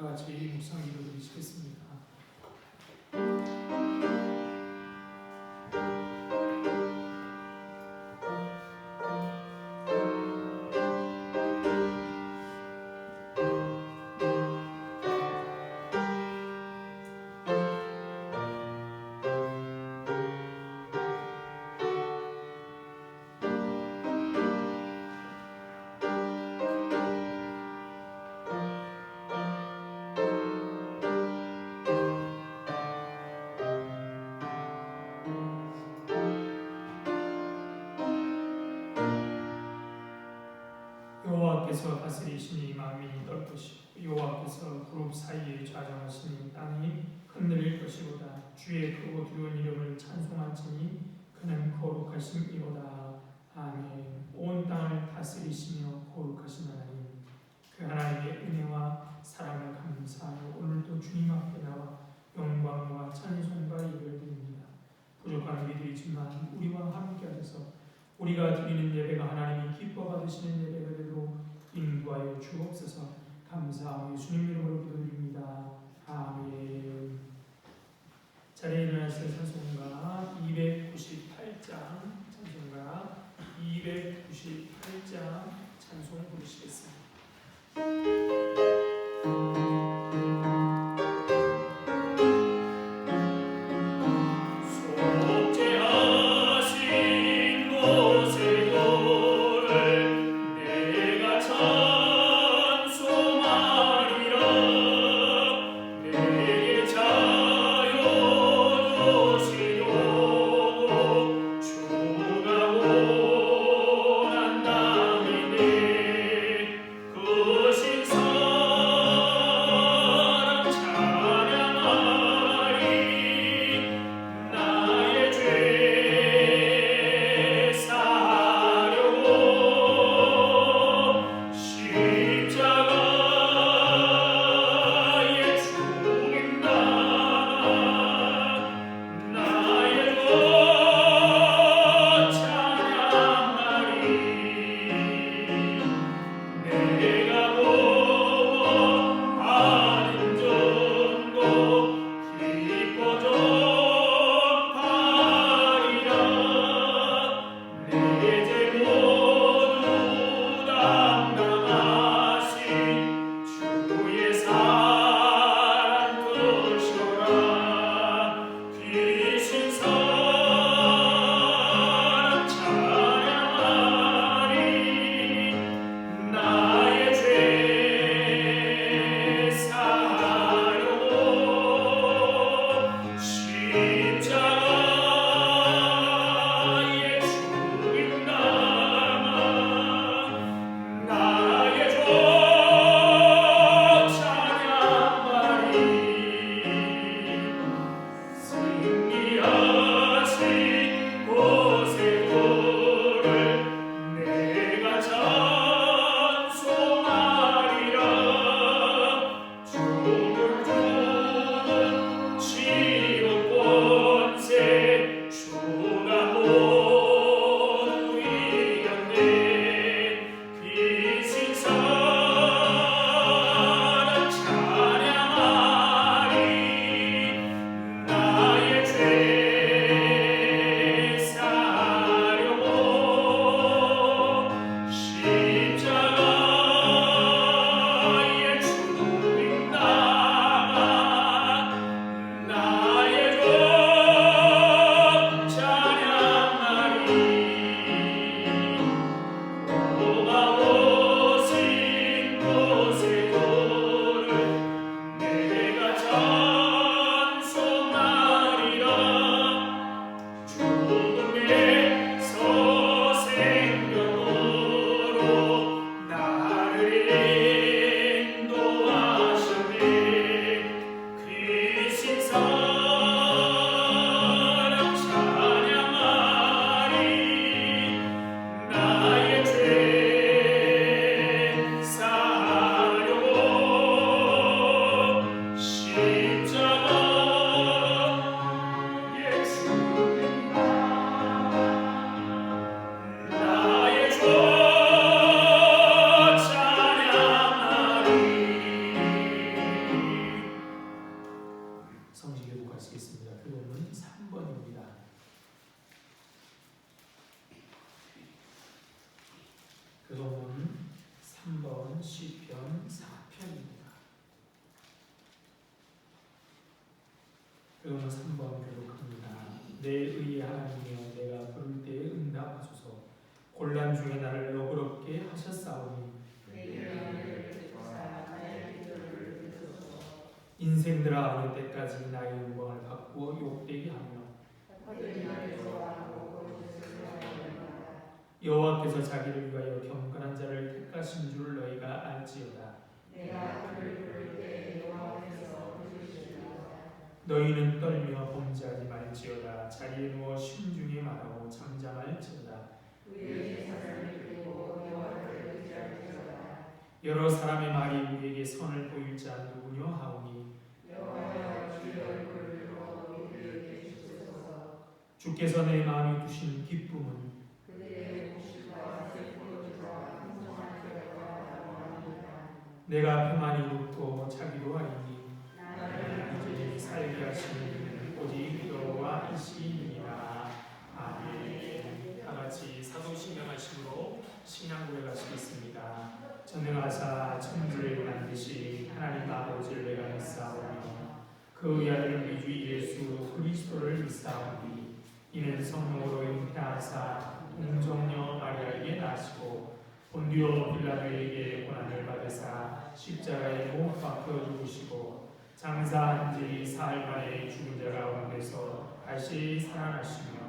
같이 묵상 기도드리시겠습니다. 여호와께서 다스리시니 마음이 떨 것이고 여호와께서 그룹 사이에 좌정하시니 땅이 흔들릴 것이로다. 주의 크고 두려운 이름을 찬송할지니 그는 거룩하심이로다. 아멘. 온 땅을 다스리시며 거룩하신 하나님, 그 하나님의 은혜와 사랑을 감사하여 오늘도 주님 앞에 나와 영광과 찬송과 예배를 드립니다. 부족한 우리들이지만 우리와 함께 하셔서 우리가 드리는 예배가 하나님이 기뻐 받으시는 예배가 되도록 인도하여 주옵소서. 감사하며 예수님 이름으로 기도드립니다. 아멘. 자리에 일어나서 찬송가 298장 찬송가 298장 찬송 부르시겠습니다. 3번 시편 4편입니다. 그러면 3번 교독합니다. 내 의의 하나님이여 내가 부를 때에 응답하소서. 곤란 중에 나를 너그럽게 하셨사오니 인생들아 어느 때까지 나의 영광을 바꾸어 욕되게 하며 여호와께서 자기를 위하여 경건한 자를 택하신 줄 너희가 알지어다. 너희는 떨며 범죄하지 말지어다. 자리에 누워 심중에 말하고 잠잠할지어다. 여러 사람의 말이 우리에게 선을 보일 자 누구뇨 하오니 주께서 내 마음에 두신 기쁨은 내가 평안히 눕고 자기도 하리니 이제 살게 하시는 이는 오직 여호와이시니라. 아멘. 다같이 사도신경하심으로 신앙고백 하시겠습니다. 전능하사 천지를 만드신 하나님 아버지를 내가 믿사오며 그 위아들 우리 주 예수 그리스도를 믿사오니 이는 성령으로 잉태하사 동정녀 마리아에게 나시고 본디오 빌라도에게 고난을 받으사 십자가에 못 박혀 죽으시고 장사한 지 사흘 만에 죽은 자 가운데서 다시 살아나시며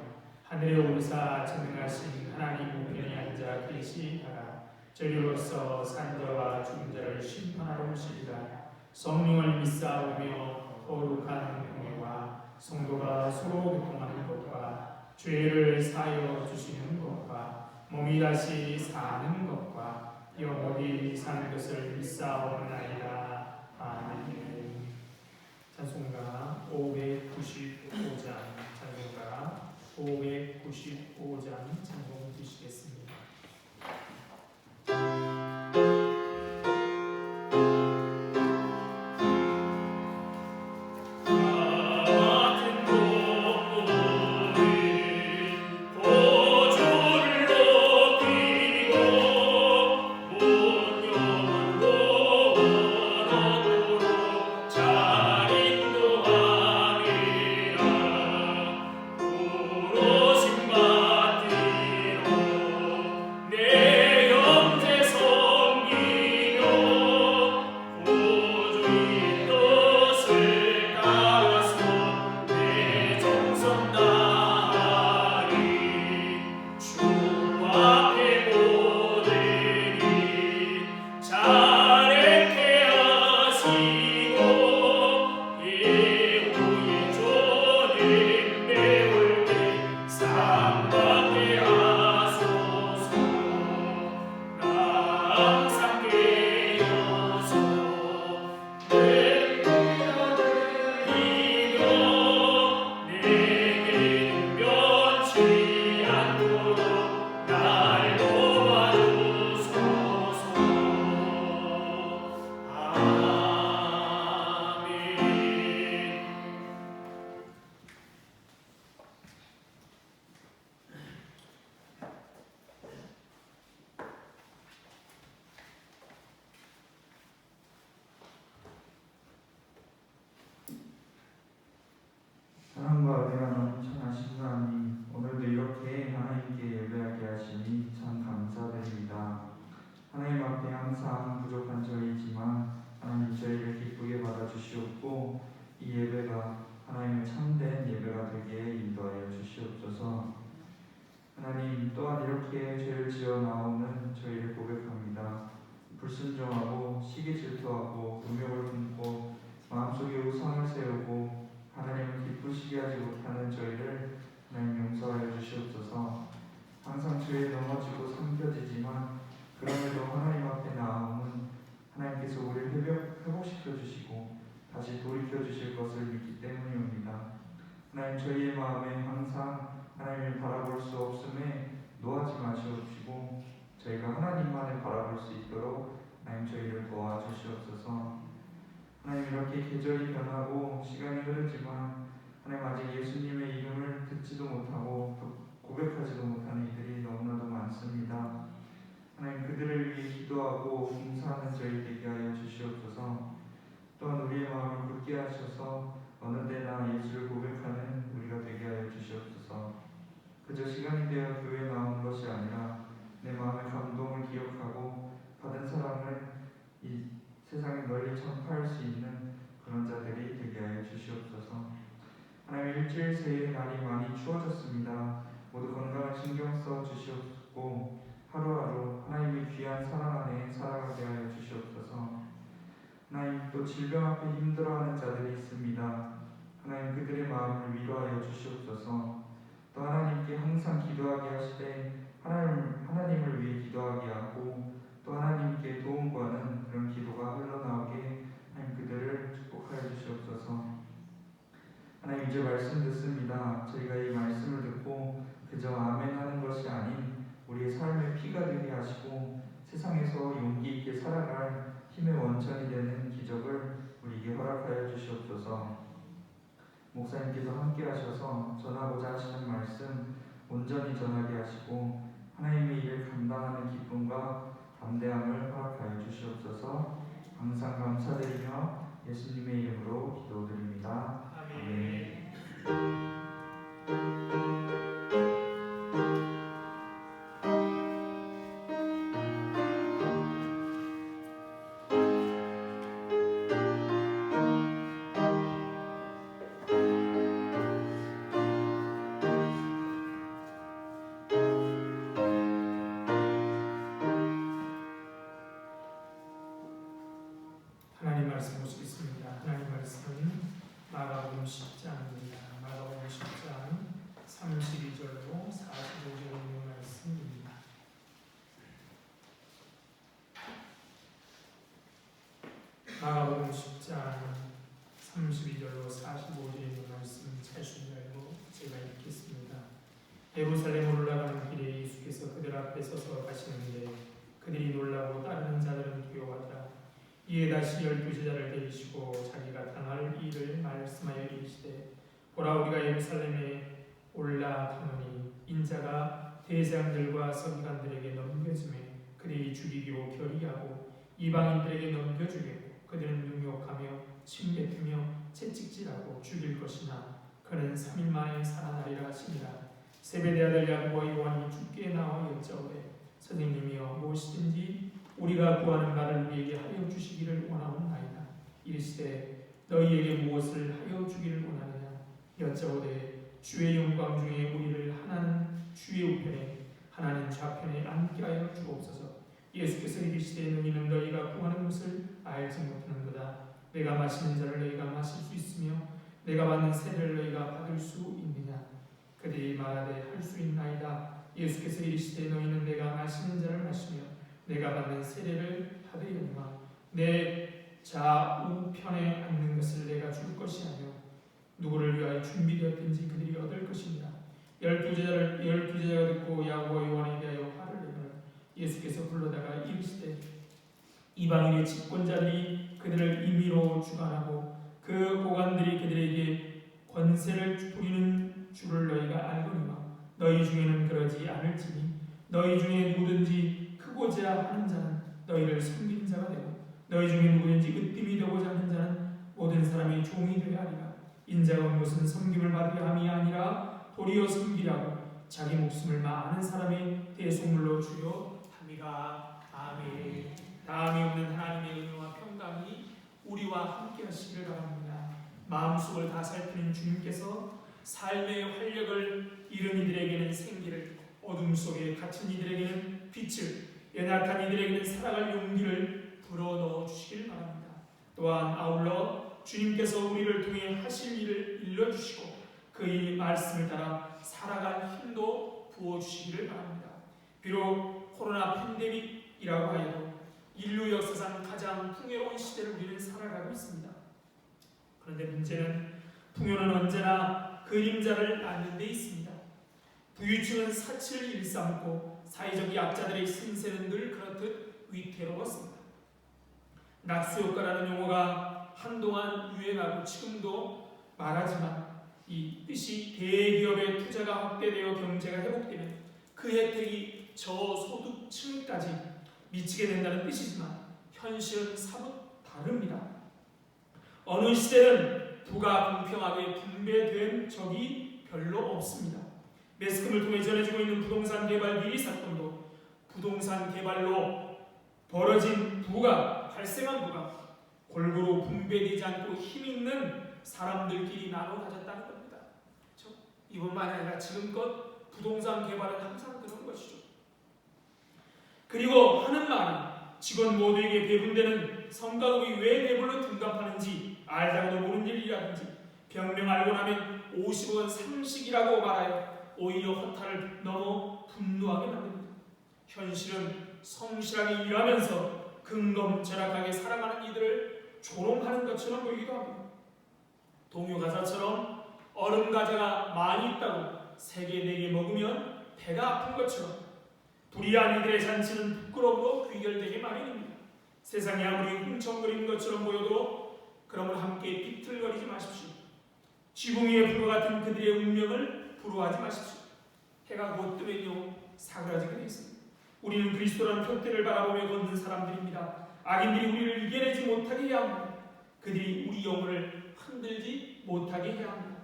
하늘에 오르사 전능하신 하나님 우편에 앉아 계시다가 저리로서 산 자와 죽은 자를 심판하러 오시리라. 성령을 믿사오며 거룩한 공예와 성도가 서로 교통하는 것과 죄를 사하여 주시는 것과 몸이 다시 사는 것과 영원히 사는 것을 믿사옵나이다. 아멘. 찬송가 595장 찬송가 595장 찬송 드시겠습니다. 사랑과 은혜가 넘쳐나신 하나님, 오늘도 이렇게 하나님께 예배하게 하시니 참 감사드립니다. 하나님 앞에 항상 부족한 저희지만 하나님 저희를 기쁘게 받아주시옵고 이 예배가 하나님의 참된 예배가 되게 인도하여 주시옵소서. 하나님 또한 이렇게 죄를 지어 나오는 저희를 고백합니다. 불순종하고 시기 질투하고 음욕을 품고 마음속에 우상을 세우고 하나님을 기쁘시게 하지 못하는 저희를 하나님 용서하여 주시옵소서. 항상 죄에 넘어지고 삼켜지지만 그럼에도 하나님 앞에 나아오면 하나님께서 우리를 회복시켜 주시고 다시 돌이켜 주실 것을 믿기 때문입니다. 하나님 저희의 마음에 항상 하나님을 바라볼 수 없음에 노하지 마시옵시고 저희가 하나님만을 바라볼 수 있도록 하나님 저희를 도와주시옵소서. 하나님 이렇게 계절이 변하고 시간이 흐르지만 하나님 아직 예수님의 이름을 듣지도 못하고 고백하지도 못하는 이들이 너무나도 많습니다. 하나님 그들을 위해 기도하고 봉사하는 저희 되게 하여 주시옵소서. 또한 우리의 마음을 굳게 하셔서 어느 때나 예수를 고백하는 우리가 되게 하여 주시옵소서. 그저 시간이 되어 교회에 나오는 것이 아니라 내 마음의 감동을 기억하고 받은 사랑을 이 세상에 널리 전파할 수 있는 그런 자들이 되게 하여 주시옵소서. 하나님 일주일 새해 날이 많이 추워졌습니다. 모두 건강을 신경 써 주시옵고 하루하루 하나님의 귀한 사랑 안에 살아가게 하여 주시옵소서. 하나님 또 질병 앞에 힘들어하는 자들이 있습니다. 하나님 그들의 마음을 위로하여 주시옵소서. 또 하나님께 항상 기도하게 하시되 하나님을 위해 기도하게 하고 또 하나님께 도움 구하는 그런 기도가 흘러나오게 하나님 그들을 축복하여 주시옵소서. 하나님 이제 말씀 듣습니다. 저희가 이 말씀을 듣고 그저 아멘 하는 것이 아닌 우리의 삶의 피가 되게 하시고 세상에서 용기 있게 살아갈 힘의 원천이 되는 기적을 우리에게 허락하여 주시옵소서. 목사님께서 함께 하셔서 전하고자 하시는 말씀 온전히 전하게 하시고 하나님의 일을 감당하는 기쁨과 담대함을 허락하여 주시옵소서. 항상 감사드리며 예수님의 이름으로 기도드립니다. 아멘. 하나님 말씀 보시겠습니다. 하나님 말씀은 마가복음 10장입니다. 마가복음 10장 32절로 45절 있는 말씀입니다. 마가복음 10장 32절로 45절 있는 말씀 잘 준비하고 제가 읽겠습니다. 예루살렘으로 올라가는 길에 예수께서 그들 앞에 서서 가시는데 그들이 놀라고 따르는 자들은 두려워하더라. 이에 다시 12제자를 데리시고 자기가 당할 일을 말씀하여 이르시되 보라 우리가 예루살렘에 올라가노니 인자가 대제사장들과 서기관들에게 넘겨지매 그들이 죽이기로 결의하고 이방인들에게 넘겨주겠고 그들은 능욕하며 침뱉으며 채찍질하고 죽일 것이나 그는 3일 만에 살아나리라 하시니라. 세베대 아들 야고보와 요한이 주께 나와 여짜오되 선생님이여 무엇이든지 우리가 구하는 바를 우리에게 하여 주시기를 원하옵나이다. 이르시되 너희에게 무엇을 하여 주기를 원하느냐 여짜오되 주의 영광 중에 우리를 하나는 주의 우편에 하나는 좌편에 앉게 하여 주옵소서. 예수께서 이르시되 너희는 너희가 구하는 것을 알지 못하는도다. 내가 마시는 자를 너희가 마실 수 있으며 내가 받는 세례를 너희가 받을 수 있느냐. 그들이 말하되 할 수 있나이다. 예수께서 이르시되 너희는 내가 마시는 자를 마시며 내가 받는 세례를 받으려니와 내 좌우편에 앉는 것을 내가 줄 것이 아니요 누구를 위하여 준비되었든지 그들이 얻을 것이니라. 12제자가 듣고 야고보와 요한에 대하여 화를 내거늘 예수께서 불러다가 이르시되 이방인의 집권자들이 그들을 임의로 주관하고 그 고관들이 그들에게 권세를 부리는 줄을 너희가 알거니와 너희 중에는 그러지 않을지니 너희 중에 누구든지 크고자 하는 자는 너희를 섬기는 자가 되고 너희 중에 누구든지 으뜸이 되고자 하는 자는 모든 사람이 종이 되어야 하리라. 인자가 온 것은 섬김을 받으려 함이 아니라 도리어 섬기라고 자기 목숨을 많은 사람의 대속물로 주려 함이라. 아멘. 다음이 없는 하나님의 은혜와 평강이 우리와 함께 하시기를 바랍니다. 마음속을 다 살피는 주님께서 삶의 활력을 잃은 이들에게는 생기를, 어둠 속에 갇힌 이들에게는 빛을, 연약한 이들에게는 살아갈 용기를 불어넣어 주시길 바랍니다. 또한 아울러 주님께서 우리를 통해 하실 일을 일러주시고 그 일 말씀을 따라 살아갈 힘도 부어주시기를 바랍니다. 비록 코로나 팬데믹이라고 하여도 인류 역사상 가장 풍요로운 시대를 우리는 살아가고 있습니다. 그런데 문제는 풍요는 언제나 그림자를 낳는 데 있습니다. 부유층은 사치를 일삼고 사회적 약자들의 신세는 늘 그렇듯 위태로웠습니다. 낙수효과라는 용어가 한동안 유행하고 지금도 말하지만 이 뜻이 대기업의 투자가 확대되어 경제가 회복되면 그 혜택이 저소득층까지 미치게 된다는 뜻이지만 현실은 사뭇 다릅니다. 어느 시대는 부가 공평하게 분배된 적이 별로 없습니다. 매스컴을 통해 전해지고 있는 부동산 개발 비리 사건도 부동산 개발로 벌어진 부가, 발생한 부가 골고루 분배되지 않고 힘있는 사람들끼리 나눠 가졌다는 겁니다. 그렇죠? 이뿐만 아니라 지금껏 부동산 개발은 항상 그런 것이죠. 그리고 하는 말은 직원 모두에게 배분되는 성과급이 왜 배불러 둔갑하는지 알다가도 모르는 일이라든지 병명 알고 나면 50원 상식이라고 말하여 오히려 허탈을 넘어 분노하게 만듭니다. 현실은 성실하게 일하면서 근검절약하게 살아가는 이들을 조롱하는 것처럼 보이기도 합니다. 동요 가사처럼 얼음 과자가 많이 있다고 3개, 4개 먹으면 배가 아픈 것처럼 불의한 이들의 잔치는 부끄러움으로 귀결되기 마련입니다. 세상이 아무리 흥청거리는 것처럼 보여도 그러므로 함께 비틀거리지 마십시오. 지붕 위에 불과 같은 그들의 운명을 부러워하지 마십시오. 해가 곧 뜨면요 사그라지게 되어 있습니다. 우리는 그리스도라는 표대를 바라보며 걷는 사람들입니다. 악인들이 우리를 이겨내지 못하게 해야 합니다. 그들이 우리 영혼을 흔들지 못하게 해야 합니다.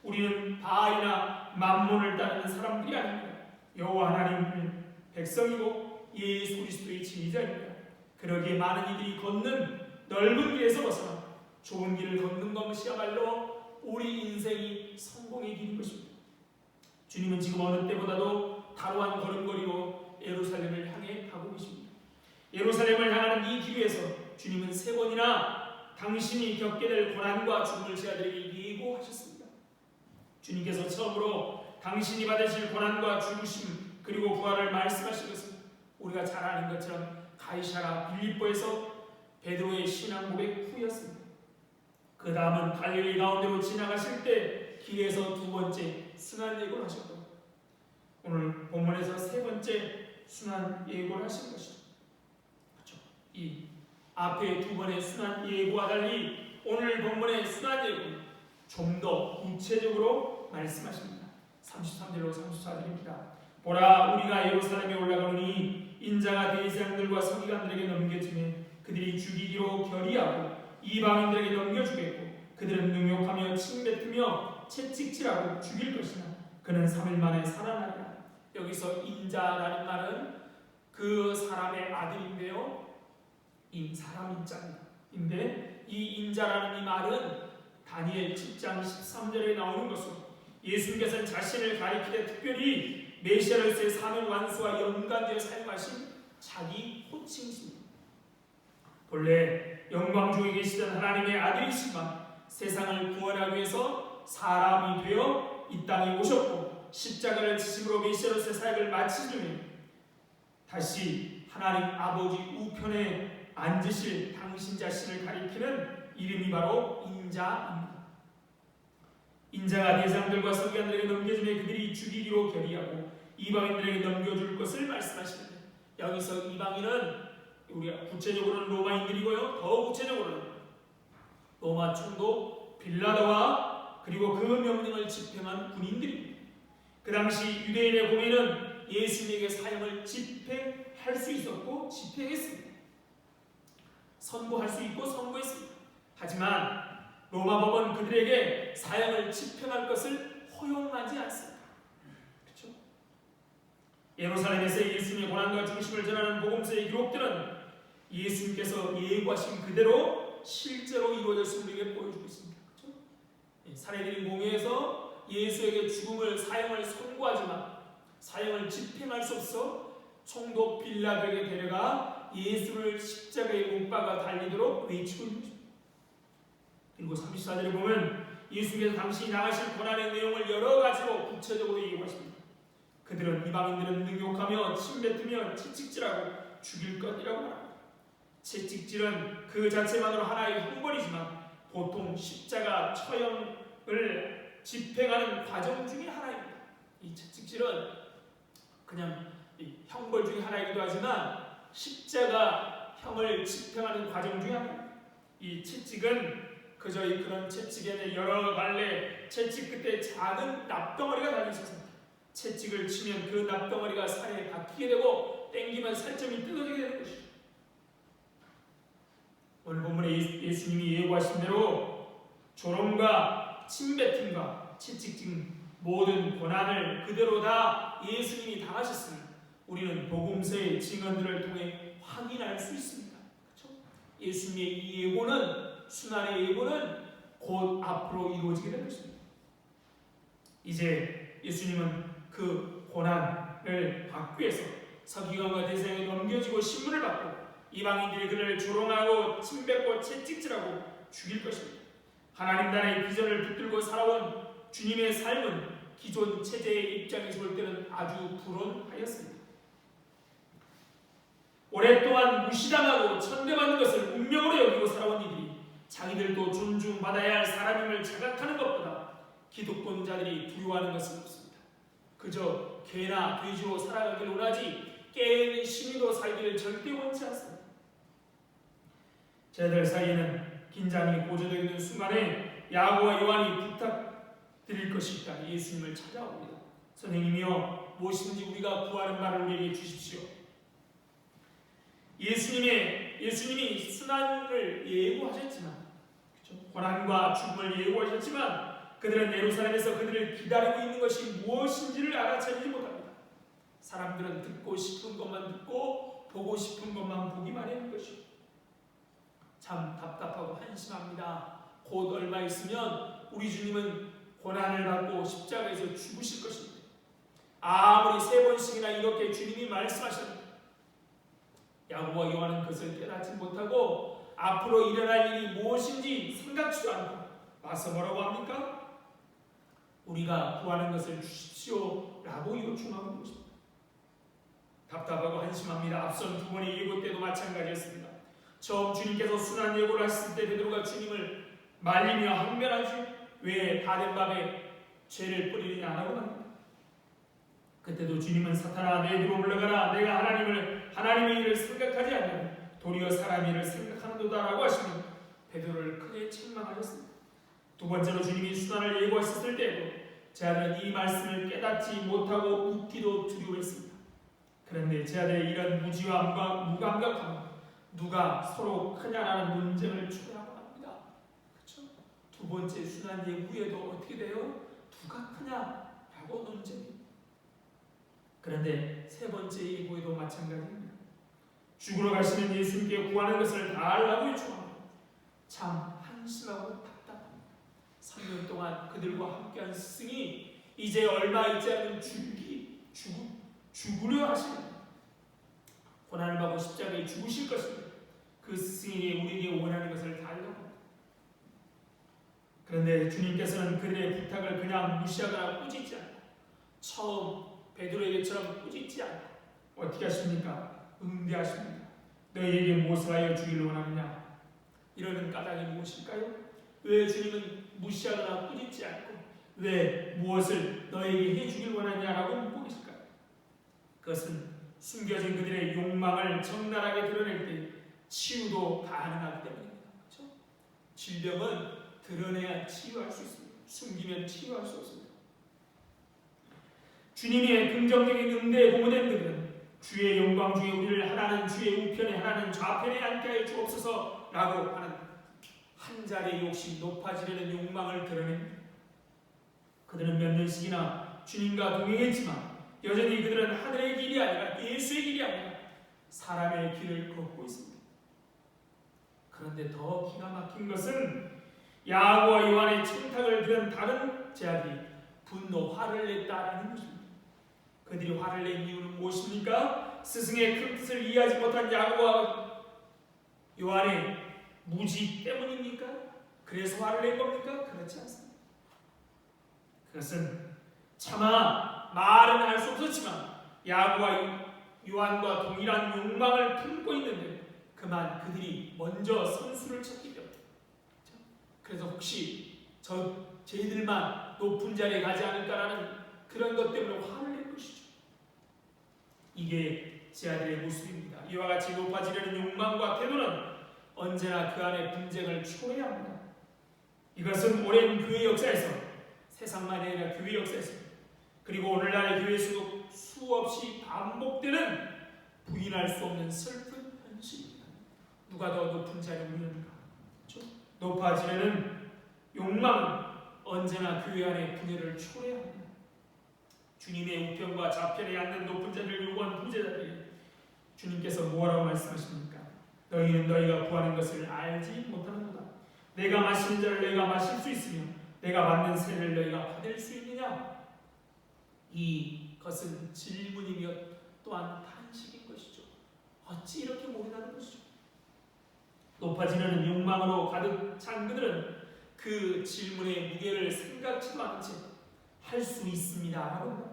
우리는 바알이나 만몬을 따르는 사람들이 아닙니다. 여호와 하나님의 백성이고 예수 그리스도의 제자입니다. 그러기에 많은 이들이 걷는 넓은 길에서 벗어나 좁은 길을 걷는 것이야말로 우리 인생이 성공의 길인 것입니다. 주님은 지금 어느 때보다도 단호한 걸음걸이로 예루살렘을 향해 가고 계십니다. 예루살렘을 향하는 이 길에서 주님은 3번이나 당신이 겪게 될 고난과 죽음을 제자들에게 예고하셨습니다. 주님께서 처음으로 당신이 받으실 고난과 죽으심 그리고 부활을 말씀하신 것은 우리가 잘 아는 것처럼 가이사라 빌립보에서 베드로의 신앙 고백 후였습니다. 그 다음은 갈릴리 가운데로 지나가실 때 길에서 2번째 순환 예고를 하셨고 오늘 본문에서 3번째 순환 예고를 하신 것이죠. 그렇죠? 이 앞에 2번의 순환 예고와 달리 오늘 본문의 순환 예고는 좀 더 구체적으로 말씀하십니다. 33절로 34절입니다. 보라 우리가 예루살렘에 올라가노니 인자가 대제사장들과 서기관들에게 넘겨지매 그들이 죽이기로 결의하고 이방인들에게 넘겨주겠고 그들은 능욕하며 침뱉으며 채찍질하고 죽일 것이나 그는 3일 만에 살아나리라. 여기서 인자라는 말은 그 사람의 아들인데요. 사람 인자인데 이 인자라는 이 말은 다니엘 7장 13절에 나오는 것으로 예수님께서는 자신을 가리키되 특별히 메시아로서의 사명 완수와 연관되어 사용하신 자기 호칭입니다. 본래 영광 중에 계시던 하나님의 아들이시지만 세상을 구원하기 위해서 사람이 되어 이 땅에 오셨고 십자가를 지심으로 메시아로서의 사역을 마치시며 다시 하나님 아버지 우편에 앉으실 당신 자신을 가리키는 이름이 바로 인자입니다. 인자가 대장들과 서기관들에게 넘겨주며 그들이 죽이기로 결의하고 이방인들에게 넘겨줄 것을 말씀하시는데 여기서 이방인은 우리가 구체적으로는 로마인들이고요. 더 구체적으로는 로마 총독 빌라도와 그리고 그 명령을 집행한 군인들입니다. 그 당시 유대인의 공회는 예수님에게 사형을 집행할 수 있었고 집행했습니다. 선고할 수 있고 선고했습니다. 하지만 로마 법은 그들에게 사형을 집행할 것을 허용하지 않습니다. 그렇죠? 예루살렘에서 예수님의 고난과 죽으심을 전하는 복음서의 기록들은 예수님께서 예고하신 그대로 실제로 이루어졌음을 우리에게 보여주고 있습니다. 그렇죠? 사례들인 공회에서 예수에게 죽음을 사형을 선고하지만 사형을 집행할 수 없어 총독 빌라도에게 데려가 예수를 십자가에 못 박아 달리도록 외치고 있는 것입니다. 그리고 34절에 보면 예수께서 당신이 당하실 고난의 내용을 여러 가지로 구체적으로 예고하십니다. 그들은 이방인들은 능욕하며 침뱉으며 채찍질하고 죽일 것이라고 말합니다. 채찍질은 그 자체만으로 하나의 형벌이지만 보통 십자가 처형을 집행하는 과정 중에 하나입니다. 이 채찍질은 그냥 형벌 중에 하나이기도 하지만 십자가형을 집행하는 과정 중에 하나입니다. 이 채찍은 그저 그런 채찍에는 여러 갈래 채찍 끝에 작은 납덩어리가 달려있어서 채찍을 치면 그 납덩어리가 살에 박히게 되고 땡기면 살점이 뜯어지게 되는 것이죠. 오늘 본문에 예수님이 예고하신 대로 조롱과 침뱉음과 채찍 모든 고난을 그대로 다 예수님이 당하셨으니 우리는 복음서의 증언들을 통해 확인할 수 있습니다. 그렇죠? 예수님의 이 예고는, 순환의 예고는 곧 앞으로 이루어지게 될 것입니다. 이제 예수님은 그 고난을 받기 위해서 서기관과 대제사장에 넘겨지고 신문을 받고 이방인들이 그를 조롱하고 침뱉고 채찍질하고 죽일 것입니다. 하나님 나라의 비전을 붙들고 살아온 주님의 삶은 기존 체제의 입장에서 볼 때는 아주 불온하였습니다. 오랫동안 무시당하고 천대받는 것을 운명으로 여기고 살아온 이들이 자기들도 존중받아야 할 사람임을 자각하는 것보다 기득권자들이 두려워하는 것은 없습니다. 그저 개나 돼지로 살아가기를 원하지 깨어있는 신이로 살기를 절대 원치 않습니다. 저희들 사이에는 긴장이 고조되어 있는 순간에 야고와 요한이 부탁드릴 것이 있다. 예수님을 찾아옵니다. 선생님이여, 무엇인지 우리가 구하는 말을 우리에게 주십시오. 예수님이 순환을 예고하셨지만, 그렇죠? 고난과 죽음을 예고하셨지만 그들은 예루살렘에서 그들을 기다리고 있는 것이 무엇인지를 알아차리지 못합니다. 사람들은 듣고 싶은 것만 듣고 보고 싶은 것만 보기만 하는 것이죠. 참 답답하고 한심합니다. 곧 얼마 있으면 우리 주님은 고난을 받고 십자가에서 죽으실 것입니다. 아무리 3번씩이나 이렇게 주님이 말씀하셨는데 야고보와 요한은 그것을 깨닫지 못하고 앞으로 일어날 일이 무엇인지 생각지도 않고 와서 뭐라고 합니까? 우리가 구하는 것을 주십시오 라고 요청하고 있는 것입니다. 답답하고 한심합니다. 앞선 2번의 예고 때도 마찬가지였습니다. 처음 주님께서 순환 예고를 하셨을 때 베드로가 주님을 말리며 항변하지 왜 다른 밤에 죄를 뿌리느냐 하고 합니다. 그때도 주님은 사탄아 내 뒤로 물러가라. 내가 하나님의 일을 생각하지 않으면 도리어 사람의 일을 생각하는도다 라고 하시면 베드로를 크게 책망하셨습니다. 2번째로 주님이 순환을 예고하셨을 때에도 제 아들은 이 말씀을 깨닫지 못하고 묻기도 두려워했습니다. 그런데 제 아들의 이런 무지와 무감각함은 누가 서로 크냐라는 논쟁을 초래하고 합니다. 그렇죠? 2번째 순환 예고에도 어떻게 돼요? 누가 크냐라고 논쟁입니다. 그런데 3번째 예고에도 마찬가지입니다. 죽으러 가시는 예수님께 구하는 것을 달라고 요청합니다. 참 한심하고 답답합니다. 3년 동안 그들과 함께한 스승이 이제 얼마 있지 않은 죽으려 하시는 고난을 받고 십자가에 죽으실 것입니다. 그 스승이 우리에게 원하는 것을 달라고 합니다. 그런데 주님께서는 그들의 부탁을 그냥 무시하거나 꾸짖지 않고 처음 베드로에게처럼 꾸짖지 않고 어떻게 하십니까? 응대하십니다. 너희에게 무엇을 하여 주기를 원하느냐? 이러는 까닭이 무엇일까요? 왜 주님은 무시하거나 꾸짖지 않고 왜 무엇을 너희에게 해주길 원하냐라고 묻고 계실까요? 그것은 숨겨진 그들의 욕망을 적나라하게 드러낼 때 치유도 가능하기 때문입니다. 그렇죠? 질병은 드러내야 치유할 수 있습니다. 숨기면 치유할 수 없습니다. 주님의 긍정적인 응대에 도모된 그들은 주의 영광 중에 우리를 하나는 주의 우편에 하나는 좌편에 앉게 하여 주옵소서 라고 하는 한 자리의 욕심 높아지려는 욕망을 드러냅니다. 그들은 몇 년씩이나 주님과 동행했지만 여전히 그들은 하늘의 길이 아니라 예수의 길이 아니라 사람의 길을 걷고 있습니다. 그런데 더 기가 막힌 것은 야고보와 요한의 청탁을 들은 다른 제자들이 분노, 화를 냈다라는 것입니다. 그들이 화를 낸 이유는 무엇입니까? 스승의 큰 뜻을 이해하지 못한 야고보와 요한의 무지 때문입니까? 그래서 화를 낸 겁니까? 그렇지 않습니다. 그것은 차마 말은 할 수 없었지만 야고보와 요한과 동일한 욕망을 품고 있는데 그만 그들이 먼저 선수를 쳤기 때문에 그래서 혹시 저희들만 높은 자리에 가지 않을까라는 그런 것 때문에 화를 낸 것이죠. 이게 제 아들의 모습입니다. 이와 같이 높아지려는 욕망과 태도는 언제나 그 안에 분쟁을 초래합니다. 이것은 오랜 교회 역사에서 세상만이 아니라 교회 역사에서 그리고 오늘날 교회에서도 수없이 반복되는 부인할 수 없는 슬픈 현실입니다. 누가 더 높은 자리에 오르는가? 그렇죠? 높아지려는 욕망은 언제나 교회 안의 분열을 초래합니다. 주님의 우편과 좌편에 앉는 높은 자리를 요구한 부제자들이 주님께서 뭐라고 말씀하십니까? 너희는 너희가 구하는 것을 알지 못하는도다. 내가 마시는 자를 너희가 마실 수 있으며 내가 받는 세를 너희가 받을 수 있느냐? 이것은 질문이며 또한 탄식인 것이죠. 어찌 이렇게 모른다는 것이죠. 높아지려는 욕망으로 가득 찬 그들은 그 질문의 무게를 생각지도 않은 채 할 수 있습니다 라고 합니다.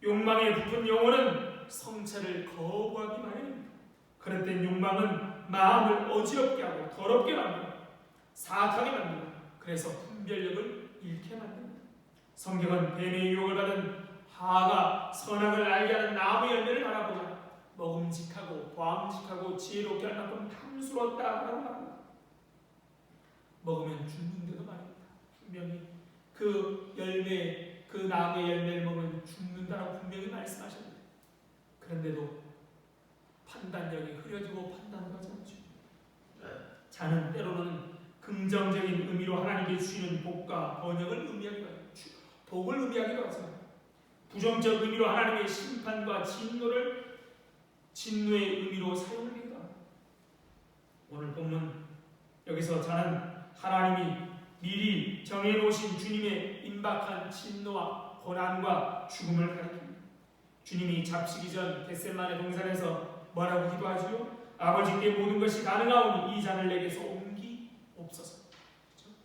욕망에 부푼 영혼은 성찰을 거부하기 마련입니다. 그럴 땐 욕망은 마음을 어지럽게 하고 더럽게 만들고 사악하게 만들고 그래서 분별력을 잃게 만듭니다. 성경은 뱀의 유혹을 받은 하가 선악을 알게 하는 나무의 열매를 바라보자 먹음직하고 보암직하고 지혜롭게 할 만큼 탐스러웠다라고 말합니다. 먹으면 죽는데도 말입니다. 분명히 그 열매, 그 나무의 열매를 먹으면 죽는다라고 분명히 말씀하셨는데 그런데도 판단력이 흐려지고 판단을 하지 않죠. 자는 때로는 긍정적인 의미로 하나님께 주시는 복과 번영을 의미하기도 하죠. 복을 의미하기도 하죠. 부정적 의미로 하나님의 심판과 진노의 의미로 사용하기도 합니다. 오늘 본문 여기서 자는 하나님이 미리 정해놓으신 주님의 임박한 진노와 고난과 죽음을 가리킵니다. 주님이 잡히기 전 겟세마네 동산에서 뭐라고 기도하지요? 아버지께 모든 것이 가능하오니 이 잔을 내게서 옮기옵소서.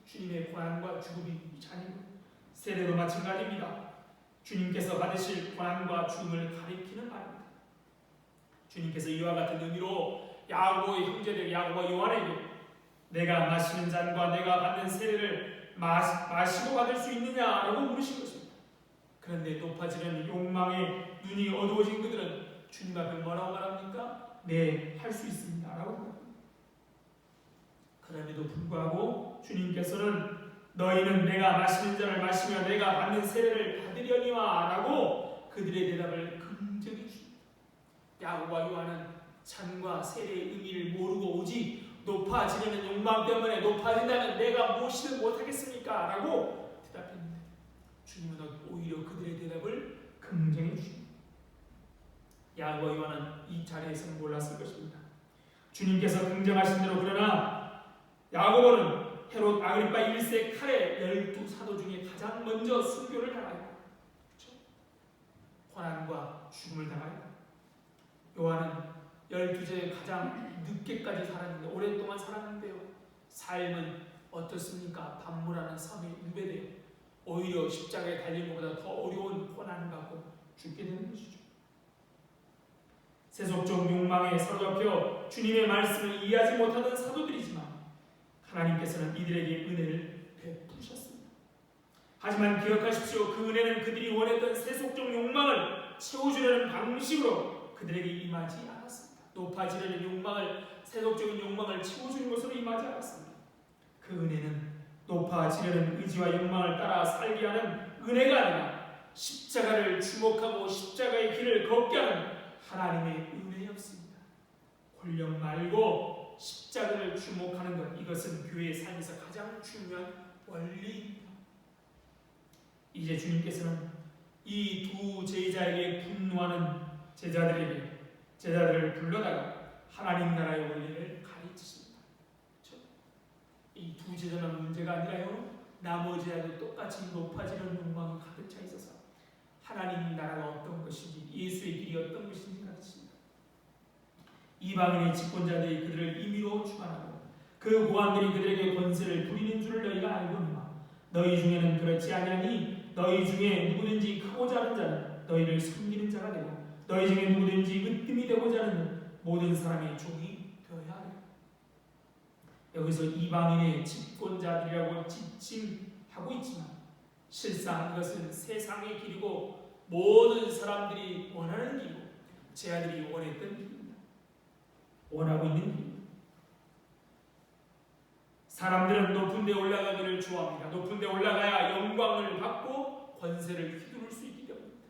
주님의 고난과 죽음이 잔이고 세례도 마찬가지입니다. 주님께서 받으실 고난과 죽음을 가리키는 말입니다. 주님께서 이와 같은 의미로 야고보의 형제들 야고보와 요한에게 내가 마시는 잔과 내가 받는 세례를 마시고 받을 수 있느냐라고 물으신 것입니다. 그런데 높아지는 욕망에 눈이 어두워진 그들은 주님 앞에 뭐라고 말합니까? 네, 할 수 있습니다 라고 말합니다. 그럼에도 불구하고 주님께서는 너희는 내가 마시는 잔을 마시며 내가 받는 세례를 받으려니와 라고 그들의 대답을 긍정해 주십니다. 야고보와 요한은 잔과 세례의 의미를 모르고 오직 높아지려는 욕망 때문에 높아진다면 내가 무엇이든 못하겠습니까? 라고 대답했는데 주님은 오히려 그들의 대답을 긍정해 주십니다. 야고보와 요한은 이 자리에서는 몰랐을 것입니다. 주님께서 긍정하신 대로 그러나 야고보는 헤롯 아그리파 1세 칼에 12사도 중에 가장 먼저 순교를 당하여 그렇죠? 고난과 죽음을 당하여 요한은 12세에 가장 늦게까지 살았는데 오랫동안 살았는데요. 삶은 어떻습니까? 반모라는 섬에 유배되어 오히려 십자가에 달린 것보다 더 어려운 고난을 받고 죽게 되는 것이죠. 세속적 욕망에 사로잡혀 주님의 말씀을 이해하지 못하던 사도들이지만 하나님께서는 이들에게 은혜를 베푸셨습니다. 하지만 기억하십시오. 그 은혜는 그들이 원했던 세속적 욕망을 채워주려는 방식으로 그들에게 임하지 않았습니다. 높아지려는 욕망을, 세속적인 욕망을 채워주는 것으로 임하지 않았습니다. 그 은혜는 높아지려는 의지와 욕망을 따라 살게 하는 은혜가 아니라 십자가를 주목하고 십자가의 길을 걷게 하는 하나님의 은혜였습니다. 권력 말고 십자가를 주목하는 것, 이것은 교회의 삶에서 가장 중요한 원리입니다. 이제 주님께서는 이 두 제자에게 분노하는 제자들을 불러다가 하나님 나라의 원리를 가르치십니다. 그렇죠? 이 두 제자는 문제가 아니라요. 나머지 제자도 똑같이 높아지는 욕망이 가득 차 있어서 하나님 나라가 어떤 것인지, 예수의 길이 어떤 것인지 가르칩니다. 이방인의 집권자들이 그들을 임의로 주관하고 그 고관들이 그들에게 권세를 부리는 줄을 너희가 알거니와 너희 중에는 그렇지 아니하니 너희 중에 누구든지 크고자 하는 자는 너희를 섬기는 자가 되고 너희 중에 누구든지 으뜸이 되고자 하는 모든 사람의 종이 되어야 하리라. 여기서 이방인의 집권자들이라고 지칭하고 있지만 실상 이것은 세상의 길이고 모든 사람들이 원하는 길이고 제 아들이 원했던 길입니다. 원하고 있는 길입니다. 사람들은 높은 데 올라가기를 좋아합니다. 높은 데 올라가야 영광을 받고 권세를 휘두를 수 있기 때문입니다.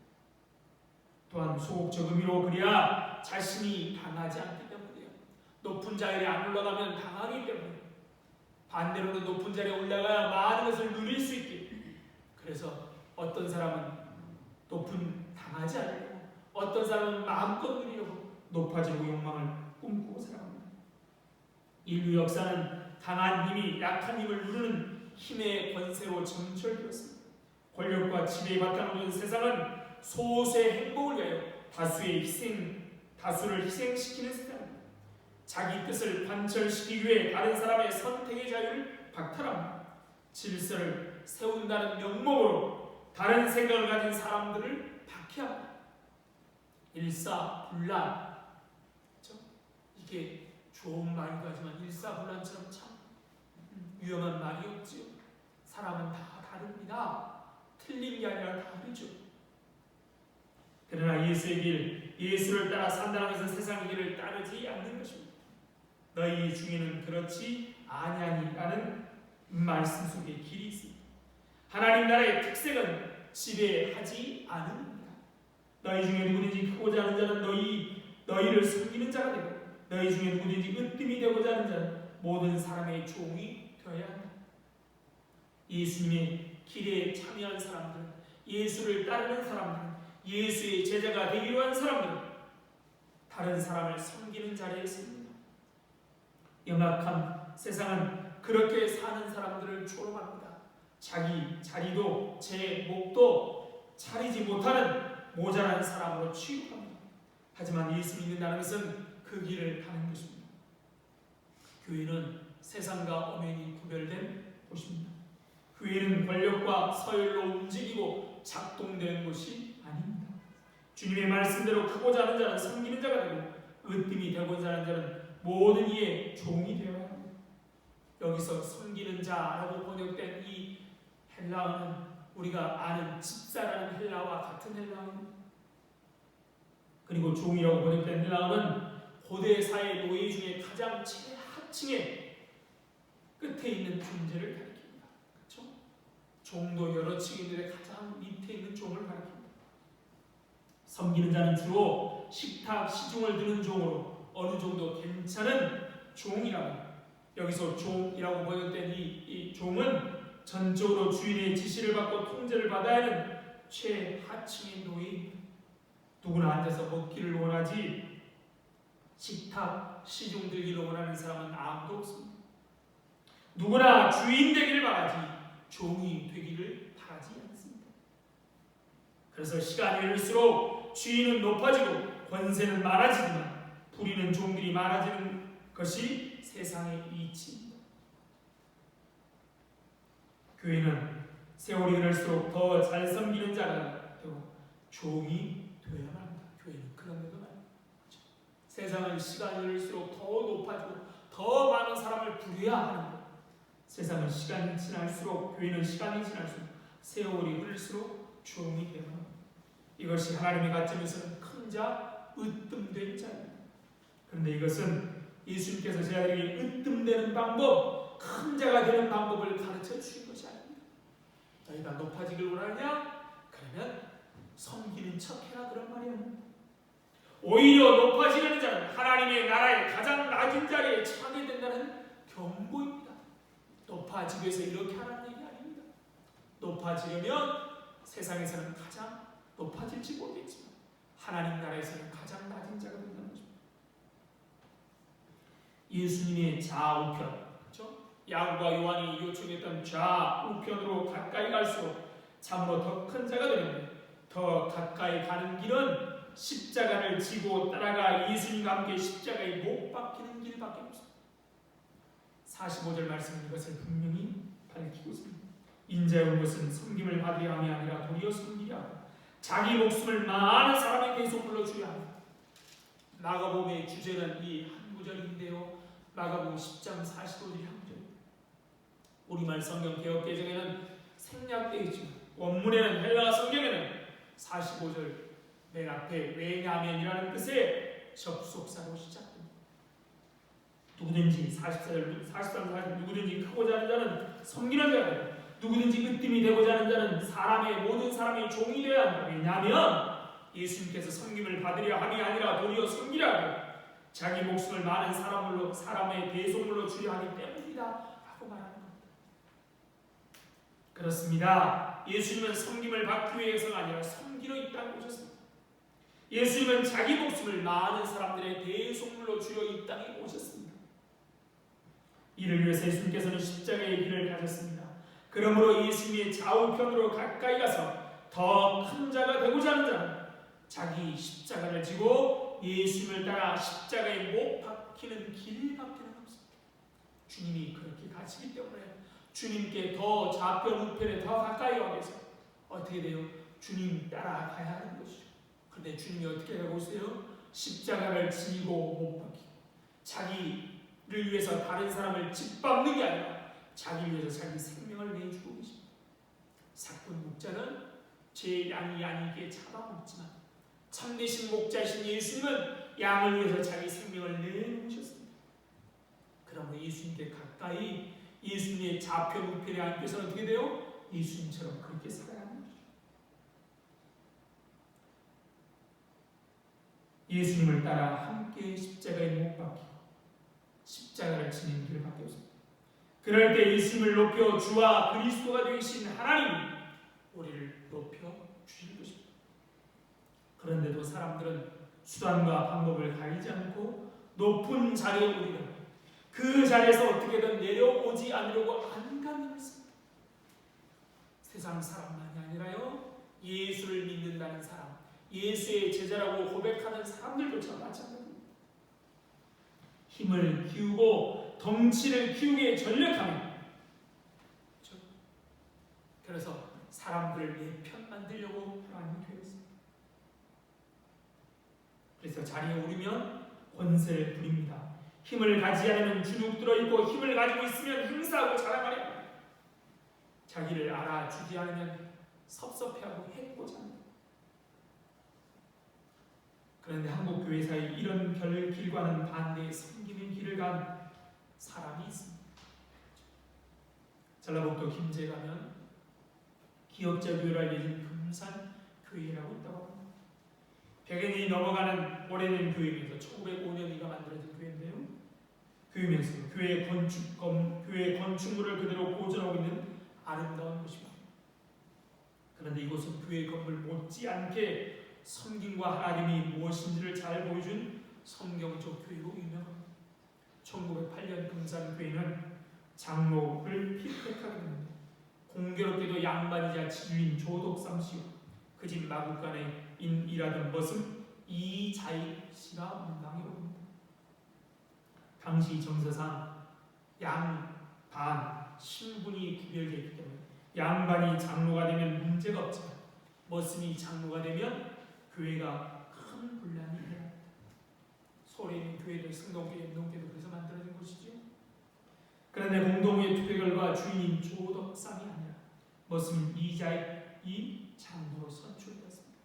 또한 소극적 의미로 그래야 자신이 당하지 않기 때문이에요. 높은 자리에 안 올라가면 당하기 때문에, 반대로는 높은 자리에 올라가야 많은 것을 누릴 수 있기. 그래서 어떤 사람은 당하지 않으려고, 어떤 사람은 마음껏 누리려고 높아지고 욕망을 꿈꾸고 살아갑니다. 인류 역사는 강한 힘이 약한 힘을 누르는 힘의 권세로 점철되었습니다. 권력과 지배에 바탕을 둔 세상은 소수의 행복을 위하여 다수를 희생시키는 세상입니다. 자기 뜻을 관철시키기 위해 다른 사람의 선택의 자유를 박탈합니다. 질서를 세운다는 명목으로 다른 생각을 가진 사람들을 박해합니다. 일사불란, 그렇죠? 이게 좋은 말이기도 하지만 일사불란처럼 참 위험한 말이 없지요. 사람은 다 다릅니다. 틀린 게 아니라 다르죠. 그러나 예수의 길, 예수를 따라 산다는 것은 세상의 길을 따르지 않는 것입니다. 너희 중에는 그렇지 아니하니라는 말씀 속에 길이 있습니다. 하나님 나라의 특색은 지배하지 않습니다. 너희 중에 누구든지 크고자 하는 자는 너희를 섬기는 자가 되고, 너희 중에 누구든지 으뜸이 되고자 하는 자는 모든 사람의 종이 되어야 한다. 예수님의 길에 참여한 사람들은, 예수를 따르는 사람들은, 예수의 제자가 되기로 한 사람들은 다른 사람을 섬기는 자리에 있습니다. 영악한 세상은 그렇게 사는 사람들을 조롱합니다. 자기 자리도 제 목도 차리지 못하는 모자란 사람으로 취급합니다. 하지만 예수 믿는다는 것은 그 길을 가는 것입니다. 교회는 세상과 엄연히 구별된 곳입니다. 교회는 권력과 서열로 움직이고 작동되는 곳이 아닙니다. 주님의 말씀대로 크고자 하는 자는 섬기는 자가 되고, 으뜸이 되고자 하는 자는 모든 이의 종이 되어야 합니다. 여기서 섬기는 자라고 번역된 이 헬라어는 우리가 아는 집사라는 헬라어와 같은 헬라어입니다. 그리고 종이라고 번역된 헬라어는 고대 사회 노예 중에 가장 최하층의 끝에 있는 존재를 가리킵니다. 그렇죠? 종도 여러 층이 있는데 가장 밑에 있는 종을 가리킵니다. 섬기는 자는 주로 식탁, 시중을 드는 종으로 어느 정도 괜찮은 종이라고, 여기서 종이라고 번역된 이 종은 전적으로 주인의 지시를 받고 통제를 받아야 하는 최하층의 노예입니다. 누구나 앉아서 먹기를 원하지 식탁, 시중 들기를 원하는 사람은 아무도 없습니다. 누구나 주인 되기를 바라지 종이 되기를 바라지 않습니다. 그래서 시간이 흐를수록 주인은 높아지고 권세는 많아지지만 부리는 종들이 많아지는 것이 세상의 이치입니다. 교회는 세월이 흐를수록 더 잘 섬기는 자가 되고 종이 되어야만 합니다. 교회는 그런 데도 말입니다. 그렇죠? 세상은 시간이 흐를수록 더 높아지고 더 많은 사람을 부려야 하는데, 세상은 시간이 지날수록, 교회는 시간이 지날수록, 세월이 흐를수록 종이 되어야 합니다. 이것이 하나님의 관점에서는 큰 자, 으뜸된 자입니다. 그런데 이것은 예수님께서 저희에게 으뜸되는 방법, 큰 자가 되는 방법을 가르쳐 주신 것이 아닙니다. 너희가 높아지길 원하느냐? 그러면 섬기는 척해라, 그런 말이 아닙니다. 오히려 높아지려는 자는 하나님의 나라의 가장 낮은 자리에 처하게 된다는 경고입니다. 높아지기 위해서 이렇게 하라는 얘기 아닙니다. 높아지려면 세상에서는 가장 높아질지 모르겠지만 하나님 나라에서는 가장 낮은 자가 된다는 것입니다. 예수님의 좌우편, 그렇죠? 야고보와 요한이 요청했던 좌우편으로 가까이 갈수록 참으로 더 큰 자가 되는데, 더 가까이 가는 길은 십자가를 지고 따라가 예수님과 함께 십자가에 못 박히는 길밖에 없습니다. 45절 말씀은 이것을 분명히 밝히고 있습니다. 인자의 온 것은 섬김을 받으려 함이 아니라 도리어 섬기려 하고 자기 목숨을 많은 사람에 대해서 불러주려 합니다. 마가복음의 주제는 이 한 구절인데요. 마가복음 10장 45절 한 구절. 우리말 성경 개역개정에는 생략되어 있지만 원문에는, 헬라어 성경에는 45절 맨 앞에 왜냐하면이라는 뜻의 접속사로 시작됩니다. 누구든지 43, 40 누구든지 크고자 하는 자는 섬기는 자가 되고 누구든지 으뜸이 되고자 하는 자는 모든 사람의 종이 되어야 한다. 왜냐하면 예수님께서 섬김을 받으려 함이 아니라 도리어 섬기라고 자기 목숨을 많은 사람의 대속물로 주려 하기 때문이다 라고 말하는 겁니다. 그렇습니다. 예수님은 섬김을 받기 위해서가 아니라 섬기러 이 땅에 오셨습니다. 예수님은 자기 목숨을 많은 사람들의 대속물로 주려 이 땅에 오셨습니다. 이를 위해서 예수님께서는 십자가의 길을 가셨습니다. 그러므로 예수님의 좌우편으로 가까이 가서 더 큰 자가 되고자 하는 자는 자기 십자가를 지고 예수님을 따라 십자가에 못 박히는 길밖에 없습니다. 주님이 그렇게 가시기 때문에 주님께 더 좌편 우편에 더 가까이 가기 위해서 어떻게 돼요? 주님 따라가야 하는 것이죠. 그런데 주님이 어떻게 하고 있어요? 십자가를 지고 못 박히고 자기를 위해서 다른 사람을 짓밟는 게 아니라 자기를 위해서 자기 생명을 내주고 계십니다. 사꾼 목자는 제 양이 아니기에 잡아먹지만 참되신 목자이신 예수님은 양을 위해서 자기 생명을 내놓으셨습니다. 그러므로 예수님께 가까이 예수님의 좌편 우편에 앉고서는 어떻게 돼요? 예수님처럼 그렇게 살아야 하는 거죠. 예수님을 따라 함께 십자가에 못 박히고 십자가를 지는 길을 밖에 없습니다. 그럴 때 예수님을 높여 주와 그리스도가 되신 하나님이 우리를 높여 주실 것입니다. 그런데도 사람들은 수단과 방법을 가리지 않고 높은 자리에 오르려 그 자리에서 어떻게든 내려오지 않으려고 안간힘을 씁니다. 세상 사람만이 아니라요, 예수를 믿는다는 사람, 예수의 제자라고 고백하는 사람들조차 마찬가지입니다. 힘을 키우고 덩치를 키우기에 전력하며 그래서 사람들을 내 편 만들려고 많이 되었습니다. 그래서 자리에 오르면 권세를 부립니다. 힘을 가지지 않으면 주눅 들어있고 힘을 가지고 있으면 행사하고 자랑하려 합니다. 자기를 알아주지 않으면 섭섭해하고 해코자 합니다. 그런데 한국 교회사에 이런 길과는 반대의 섬기는 길을 간 사람이 있습니다. 전라북도 김제에 가면 기업자 교회로 알려진 금산 교회라고 있다고 합니다. 100년이 넘어가는 오래된 교회면서 1905년이가 만들어진 교회인데요. 교회면서 교회 건축물을 그대로 보존하고 있는 아름다운 곳입니다. 그런데 이곳은 교회 건물 못지않게 섬김과 하나님이 무엇인지를 잘 보여준 성경적 교회로 유명합니다. 1908년 금산교회는 장로를 피택하게 됩니다. 공교롭게도 양반이자 지주인 조덕삼 씨와 그 집 마구간에 일하던 것은 이자익 씨가 문방에 옵니다. 당시 정서상 양반, 신분이 구별되어 있기 때문에 양반이 장로가 되면 문제가 없지만 머슴이 장로가 되면 교회가 큰 분란이 일어납니다. 서울에 있는 교회들, 승동교회, 연동교회도 그래서 만들어진 곳이죠. 그런데 공동의 투표 결과 주인인 조덕삼이 아니라 머슴인 이자익이 장로로 선출되었습니다.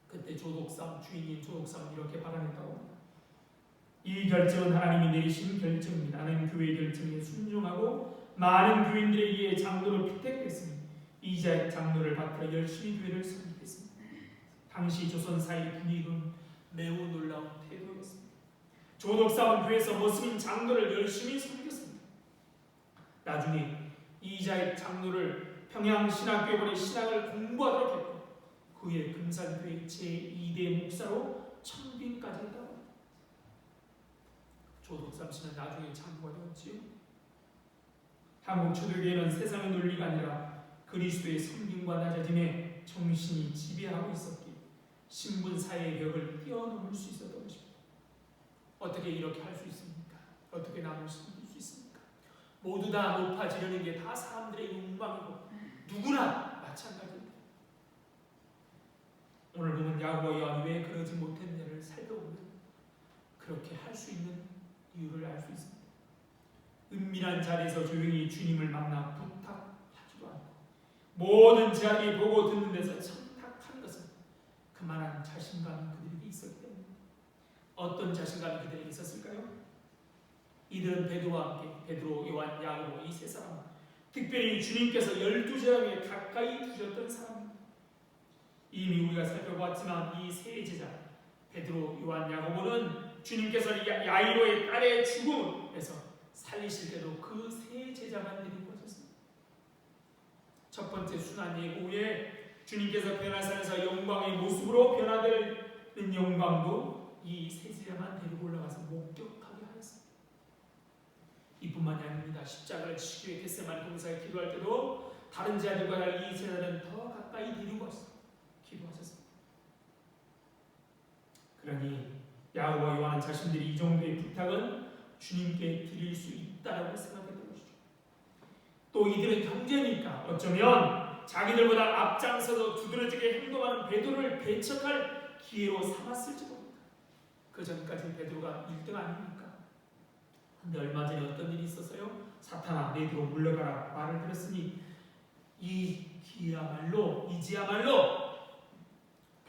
그때 주인인 조덕삼은 이렇게 발언했다고 합니다. 이 결정은 하나님이 내리신 결정입니다. 나는 교회의 결정에 순종하고 많은 교인들에 의해 장로로 피택됐으니 이자익 장로를 받들어 열심히 교회를 섬기겠습니다. 당시 조선 사회 분위기는 매우 놀라운 태도였습니다. 조덕삼은 교회에서 머슴인 장로를 열심히 섬겼습니다. 나중에 이자익 장로를 평양신학교에 보내 신학을 공부하도록 했고 그 후에 금산교회 제2대 목사로 청빙까지 했다고 합니다. 조덕삼 씨는 나중에 장로가 되었지요. 한국 초대교회는 세상의 논리가 아니라 그리스도의 섬김과 낮아짐에 정신이 지배하고 있었기에 신분사회의 벽을 뛰어넘을 수 있었던 것입니다. 어떻게 이렇게 할 수 있습니까? 어떻게 남을 섬길 수 있습니까? 모두 다 높아지려는 게 다 사람들의 욕망이고 누구나 마찬가지입니다. 오늘 보면 야고보와 요한이 왜 그러지 못했냐를 살펴보면 그렇게 할 수 있는 이유를 알 수 있습니다. 은밀한 자리에서 조용히 주님을 만나 부탁하지도 않고 모든 제안이 보고 듣는 데서 청탁한 것은 그만한 자신감이 그들에게 있었기 때문입니다. 어떤 자신감이 그들에게 있었을까요? 이들은 베드로와 함께 베드로, 요한, 야고보 이 세 사람 특별히 주님께서 12제자에게 가까이 두셨던 사람입니다. 이미 우리가 살펴봤지만 이 세 제자 베드로, 요한, 야고보는 주님께서 야이로의 딸의 죽음에서 살리실 때도 그 세 제자만 데리고 오셨습니다. 첫 번째 순환 예고 후에 주님께서 변화산에서 영광의 모습으로 변화되는 영광도 이 세 제자만 데리고 올라가서 목격하게 하였습니다. 이뿐만이 아닙니다. 십자가를 지시기 위해 겟세마네 동산에 기도할 때도 다른 제자들과 달리 이 제자들은 더 가까이 데리고 와서 기도하셨습니다. 그러니 야고보와 요한은 자신들이 이 정도의 부탁은 주님께 드릴 수 있다라고 생각했던 것이죠. 또 이들은 형제니까 어쩌면 자기들보다 앞장서서 두드러지게 행동하는 베드로를 배척할 기회로 삼았을지 모릅니다. 그 전까지는 베드로가 1등 아닙니까? 근데 얼마 전에 어떤 일이 있었어요? 사탄아 너희로 물러가라 말을 들었으니 이지야말로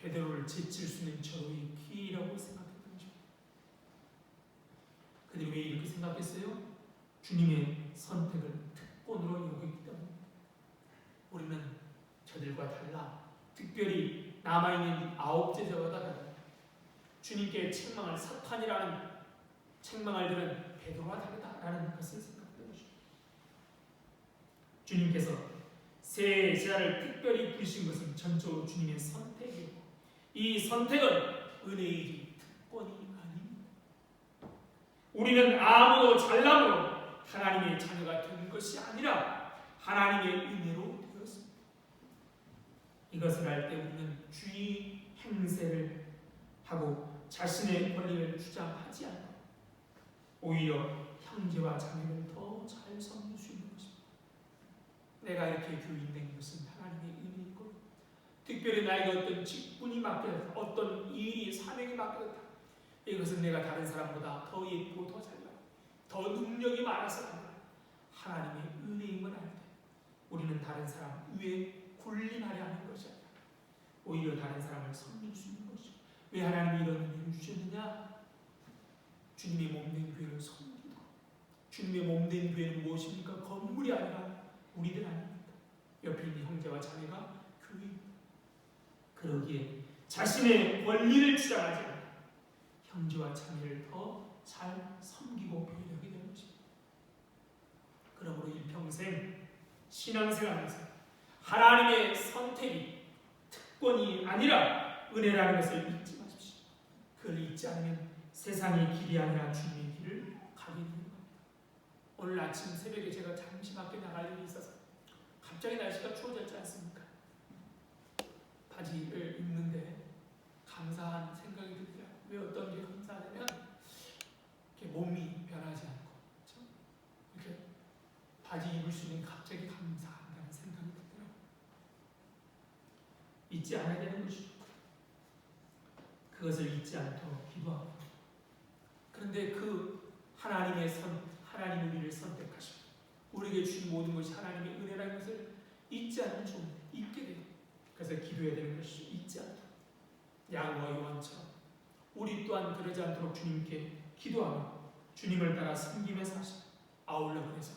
베드로를 제칠 수 있는 절호의 기회라고 생각했던 거죠. 그들이 왜 이렇게 생각했어요? 주님의 선택을 특권으로 여겼기 때문입니다. 우리는 저들과 달라 특별히 남아있는 9제자보다 달라 주님께 책망을 사탄이라는 책망을 들은 베드로와 다르다라는 것을 생각했던 것이죠. 주님께서 세 제자를 특별히 부르신 것은 전적으로 주님의 선택이고 이 선택은 은혜이지 특권이 아닙니다. 우리는 아무도 잘남으로 하나님의 자녀가 된 것이 아니라 하나님의 은혜로 되었습니다. 이것을 알 때 우리는 주의 행세를 하고 자신의 권리를 주장하지 않고 오히려 형제와 자매를 더 잘 섬길 수 있는 것입니다. 내가 이렇게 교인된 것은 하나님의 은혜이고 특별히 나에게 어떤 직분이 맡겨졌다, 어떤 일이 사명이 맡겨졌다. 이것은 내가 다른 사람보다 더 예쁘고 더 잘나고 더 능력이 많아서 아니라 하나님의 은혜임을 알 때 우리는 다른 사람 위에 군림하려 하는 것이 아니라 오히려 다른 사람을 섬길 수 있는 것이죠. 왜 하나님이 이런 은혜를 주셨느냐? 주님의 몸된 교회를 섬기고 주님의 몸된 교회는 무엇입니까? 건물이 아니라 우리들 아닙니까? 옆에 있는 형제와 자매가 교회입니다. 그러기에 자신의 권리를 주장하지 않고 형제와 자매를 더 잘 섬기고 배려하게 되는 것입니다. 그러므로 일평생 신앙생활에서 하나님의 선택이 특권이 아니라 은혜라는 것을 잊지 마십시오. 그걸 잊지 않으면 세상의 길이 아니라 주님의 길을 가게 되는 겁니다. 오늘 아침 새벽에 제가 잠시 밖에 나갈 일이 있어서 갑자기 날씨가 추워졌지 않습니까? 바지를 입는데 감사한 생각이 들더라고요. 왜 어떤 게 감사하냐면 이렇게 몸이 변하지 않고 그렇죠? 이렇게 바지 입을 수 있는 갑자기 감사한다는 생각이 들더라고요. 잊지 않아야 되는 것이죠. 그것을 잊지 않도록 기도하고 그런데 그 하나님의 우리를 선택하시고 우리에게 주신 모든 것이 하나님의 은혜라는 것을 잊지 않으면 좀 잊게 돼요. 그래서 기도해야 되는 것이죠. 잊지 않도록 야고보와 요한처럼 우리 또한 그러지 않도록 주님께 기도하며 주님을 따라 섬기며 사시고 아울러 그래서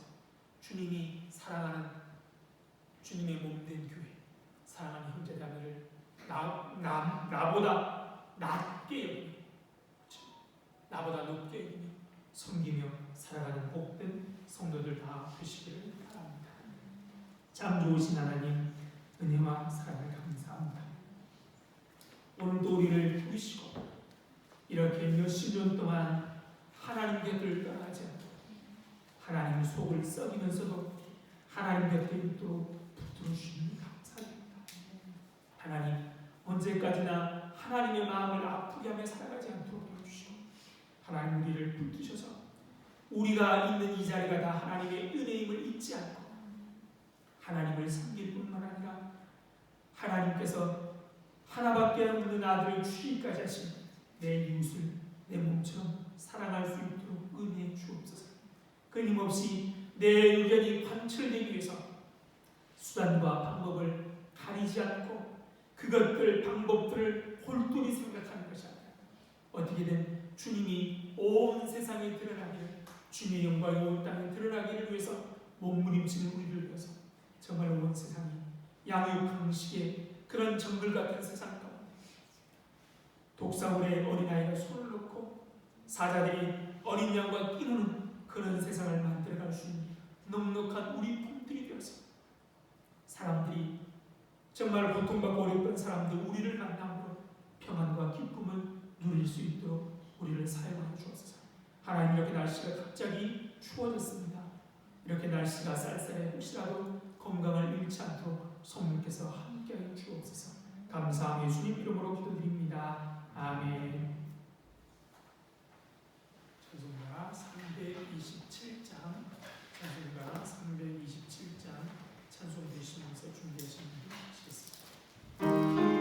주님이 사랑하는 주님의 몸된 교회 사랑하는 형제자매를 나보다 낮게 여기며 나보다 높게 여기며 섬기며 살아가는 복된 성도들 다 되시기를 바랍니다. 참 좋으신 하나님 은혜와 사랑을 감사합니다. 오늘도 우리를 부르시고 이렇게 몇십 년 동안 하나님 곁을 떠나지 않고 하나님 속을 썩이면서도 하나님 곁에 있도록 붙들어주시니 감사합니다. 하나님 언제까지나 하나님의 마음을 아프게 하며 살아가지 않도록 도와주시고 하나님 우리를 붙드셔서 우리가 있는 이 자리가 다 하나님의 은혜임을 잊지 않고 하나님을 섬길 뿐만 아니라 하나님께서 하나밖에 없는 아들을 주시기까지 하신 내 이웃을 내 몸처럼 사랑할 수 있도록 은혜해 주옵소서. 끊임없이 내 의견이 관철되기 위해서 수단과 방법을 가리지 않고 그것들 방법들을 홀똘히 생각하는 것이 아니라 어떻게든 주님이 온 세상에 드러나기를 주님의 영광이 온 땅에 드러나기를 위해서 몸부림치는 우리를 위해서 정말 온 세상이 양육강식의 그런 정글 같은 세상 가운데 독사울의 어린아이가 손을 놓고 사자들이 어린 양과 끼노는 그런 세상을 만들어갈 수 있는 넉넉한 우리 품들이 되어서 사람들이 정말 고통받고 어렵던 사람들 우리를 만남으로 평안과 기쁨을 누릴 수 있도록 우리를 사용하여 주옵소서. 하나님, 이렇게 날씨가 갑자기 추워졌습니다. 이렇게 날씨가 쌀쌀해 혹시라도 건강을 잃지 않도록 성령께서 함께하여 주옵소서. 감사하며 예수님 이름으로 기도드립니다. 아멘. 찬송가 327장 찬송가 327장 찬송 되시면서 준비하시는 분 하시겠습니다.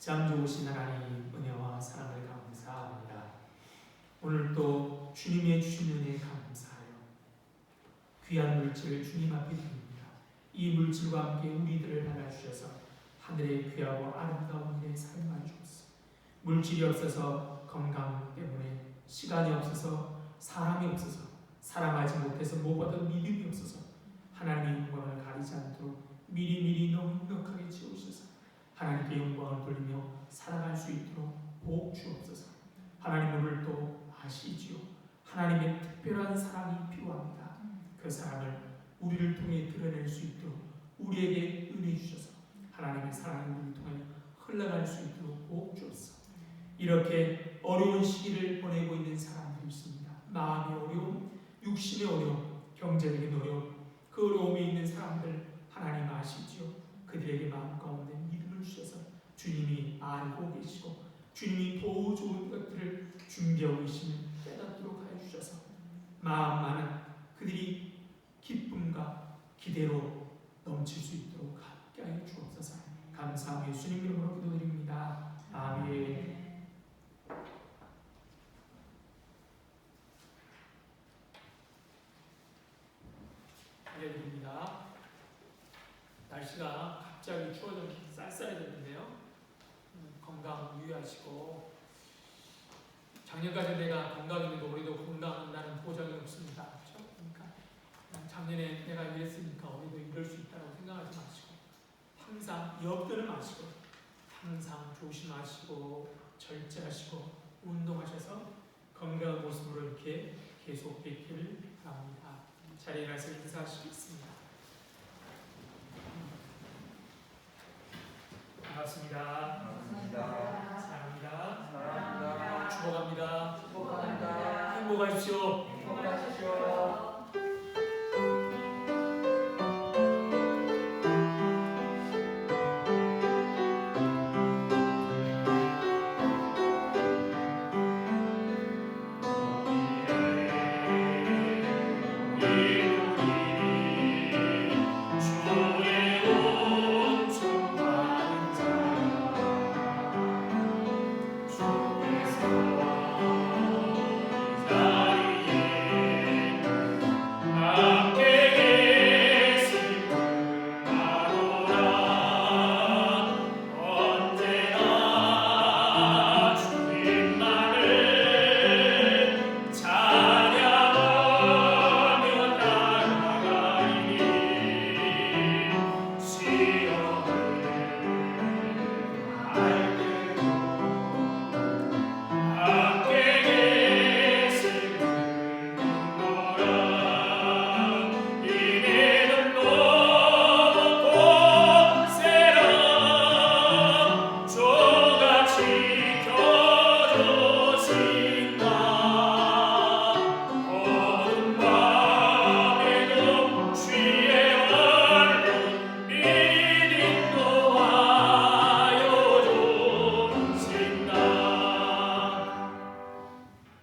참 좋으신 하나님, 은혜와 사랑을 감사합니다. 오늘 또 주님의 주신 은혜에 감사하여 귀한 물질 주님 앞에 드립니다. 이 물질과 함께 우리들을 받아주셔서 하늘의 귀하고 아름다운 일에 사용하여 주옵소서. 물질이 없어서 건강 때문에, 시간이 없어서, 사람이 없어서, 사랑하지 못해서 못 받은 믿음이 없어서 하나님의 영광을 가리지 않도록 미리미리 넉넉하게 지어주셔서 하나님께 영광을 돌리며 살아갈 수 있도록 복 주옵소서. 하나님, 오늘 또 아시지요. 하나님의 특별한 사랑이 필요합니다. 그 사랑을 우리를 통해 드러낼 수 있도록 우리에게 은혜 주셔서 하나님의 사랑이 우리를 통해 흘러갈 수 있도록 복 주옵소서. 이렇게 어려운 시기를 보내고 있는 사람들이 있습니다. 마음의 어려움, 육신의 어려움, 경제적인 어려움, 그 어려움에 있는 사람들 하나님 아시지요. 그들에게 마음 가운데 믿음을 주셔서 주님이 알고 계시고 주님이 더 좋은 것들을 준비하고 계심을 깨닫도록 하여 주셔서 마음 많은 그들이 기쁨과 기대로 넘칠 수 있도록 함께 하여 주옵소서. 감사하며 예수님 이름으로 기도드립니다. 아멘. 알려드립니다. 날씨가 갑자기 추워져서 쌀쌀해졌는데요. 건강 유의하시고 작년까지 내가 건강했는데 올해도 건강한다는 보장이 없습니다. 그렇죠? 그러니까 작년에 내가 이랬으니까 올해도 이럴 수 있다고 생각하지 마시고 항상 엮여는 마시고 항상 조심하시고 절제하시고 운동하셔서 건강한 모습으로 이렇게 계속 뵙기를 바랍니다. 자리에 가서 인사하시겠습니다. 반갑습니다. 감사합니다. 사랑합니다. 사랑합니다. 축복합니다. 축복합니다. 행복하십시오. 행복하십시오.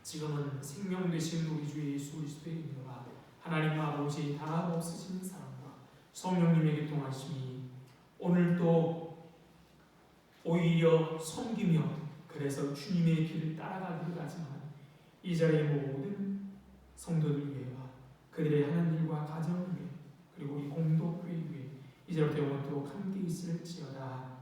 지금은 생명 되신 우리 주 예수 그리스도의 은혜와 하나님 아버지의 다함 없으신 사랑과 성령님의 교통하심이 오늘도 오히려 섬기며 그래서 주님의 길을 따라가기를 하지만 이 자리의 모든 성도들 위해와 그들의 하는 일과 가정을 위해 그리고 우리 공동교회 위해 이제부터 영원토록 함께 있을지어다.